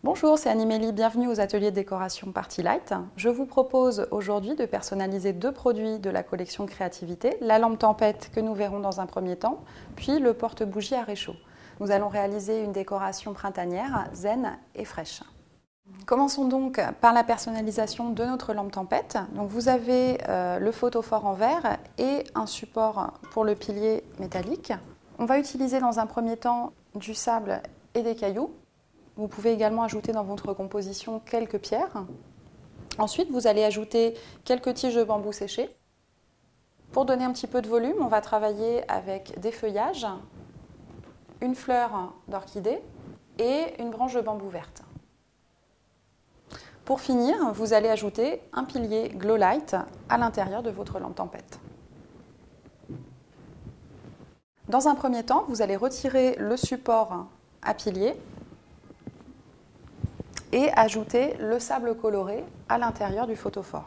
Bonjour, c'est Annie-Mélie, bienvenue aux ateliers de décoration Party Light. Je vous propose aujourd'hui de personnaliser deux produits de la collection Créativité, la lampe tempête que nous verrons dans un premier temps, puis le porte-bougie à réchaud. Nous allons réaliser une décoration printanière, zen et fraîche. Commençons donc par la personnalisation de notre lampe tempête. Donc vous avez le photophore en verre et un support pour le pilier métallique. On va utiliser dans un premier temps du sable et des cailloux. Vous pouvez également ajouter dans votre composition quelques pierres. Ensuite, vous allez ajouter quelques tiges de bambou séchées. Pour donner un petit peu de volume, on va travailler avec des feuillages, une fleur d'orchidée et une branche de bambou verte. Pour finir, vous allez ajouter un pilier Glow Light à l'intérieur de votre lampe tempête. Dans un premier temps, vous allez retirer le support à pilier et ajouter le sable coloré à l'intérieur du photophore.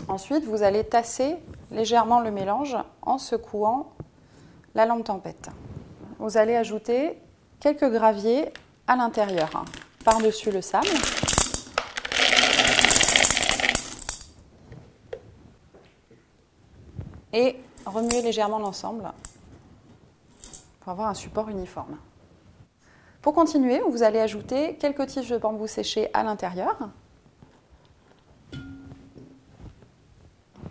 Ensuite, vous allez tasser légèrement le mélange en secouant la lampe tempête. Vous allez ajouter quelques graviers à l'intérieur, par-dessus le sable. Et remuer légèrement l'ensemble pour avoir un support uniforme. Pour continuer, vous allez ajouter quelques tiges de bambou séchées à l'intérieur.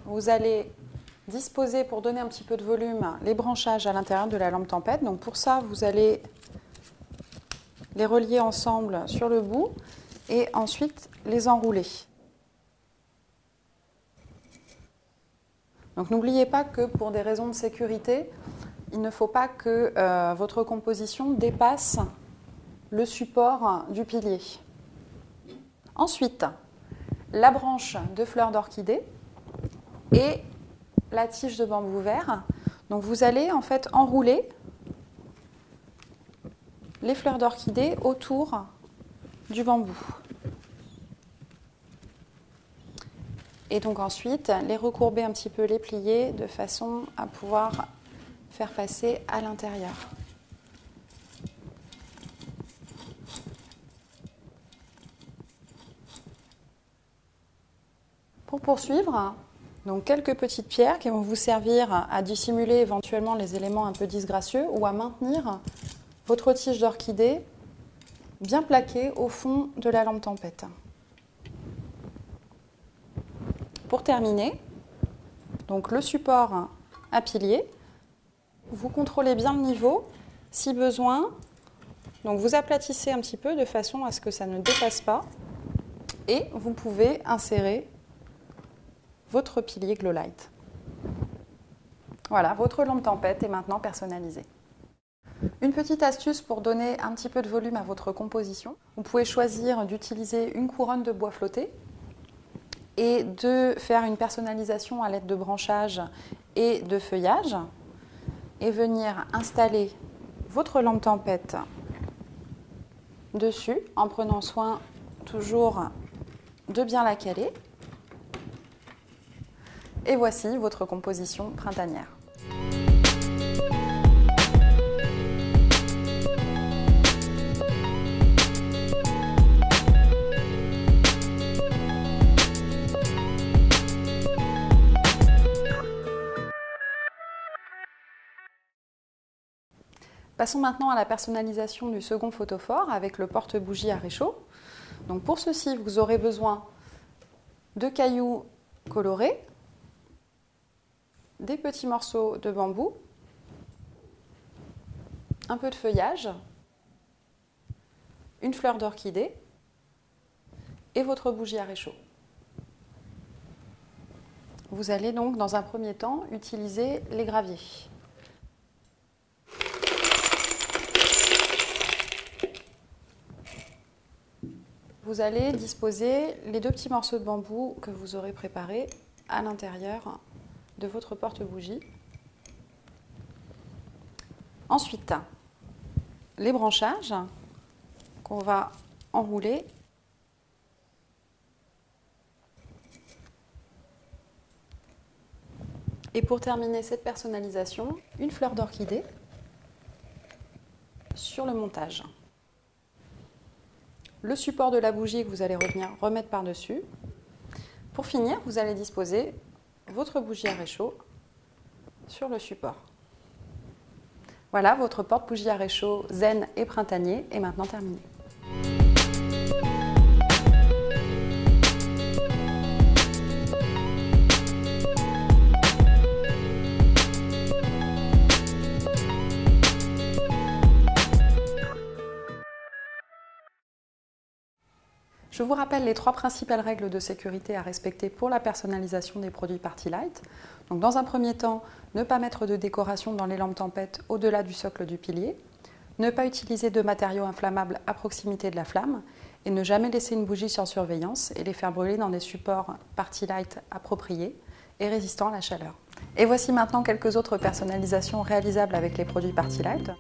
Vous allez disposer, pour donner un petit peu de volume, les branchages à l'intérieur de la lampe tempête. Donc pour ça, vous allez les relier ensemble sur le bout et ensuite les enrouler. Donc n'oubliez pas que pour des raisons de sécurité, il ne faut pas que votre composition dépasse le support du pilier. Ensuite, la branche de fleurs d'orchidée et la tige de bambou vert. Donc vous allez en fait enrouler les fleurs d'orchidée autour du bambou. Et donc ensuite, les recourber un petit peu, les plier de façon à pouvoir faire passer à l'intérieur. Pour poursuivre, donc quelques petites pierres qui vont vous servir à dissimuler éventuellement les éléments un peu disgracieux ou à maintenir votre tige d'orchidée bien plaquée au fond de la lampe tempête. Pour terminer, donc le support à pilier, vous contrôlez bien le niveau si besoin. Donc vous aplatissez un petit peu de façon à ce que ça ne dépasse pas et vous pouvez insérer votre pilier Glow Light. Voilà, votre lampe tempête est maintenant personnalisée. Une petite astuce pour donner un petit peu de volume à votre composition. Vous pouvez choisir d'utiliser une couronne de bois flotté et de faire une personnalisation à l'aide de branchages et de feuillages et venir installer votre lampe tempête dessus en prenant soin toujours de bien la caler. Et voici votre composition printanière. Passons maintenant à la personnalisation du second photophore avec le porte-bougie à réchaud. Donc pour ceci, vous aurez besoin de cailloux colorés, des petits morceaux de bambou, un peu de feuillage, une fleur d'orchidée et votre bougie à réchaud. Vous allez donc dans un premier temps utiliser les graviers. Vous allez disposer les deux petits morceaux de bambou que vous aurez préparés à l'intérieur de votre porte-bougie. Ensuite, les branchages qu'on va enrouler Et pour terminer cette personnalisation, une fleur d'orchidée sur le montage. Le support de la bougie que vous allez remettre par-dessus. Pour finir, vous allez disposer votre bougie à réchaud sur le support. Voilà, votre porte-bougie à réchaud zen et printanier est maintenant terminée. Je vous rappelle les 3 principales règles de sécurité à respecter pour la personnalisation des produits PartyLight. Donc, dans un premier temps, ne pas mettre de décoration dans les lampes tempête au-delà du socle du pilier, ne pas utiliser de matériaux inflammables à proximité de la flamme et ne jamais laisser une bougie sans surveillance et les faire brûler dans des supports PartyLight appropriés et résistants à la chaleur. Et voici maintenant quelques autres personnalisations réalisables avec les produits PartyLight.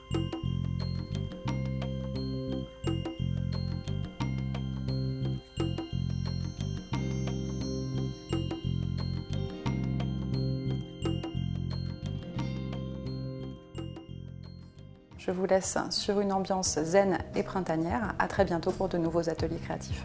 Je vous laisse sur une ambiance zen et printanière. À très bientôt pour de nouveaux ateliers créatifs.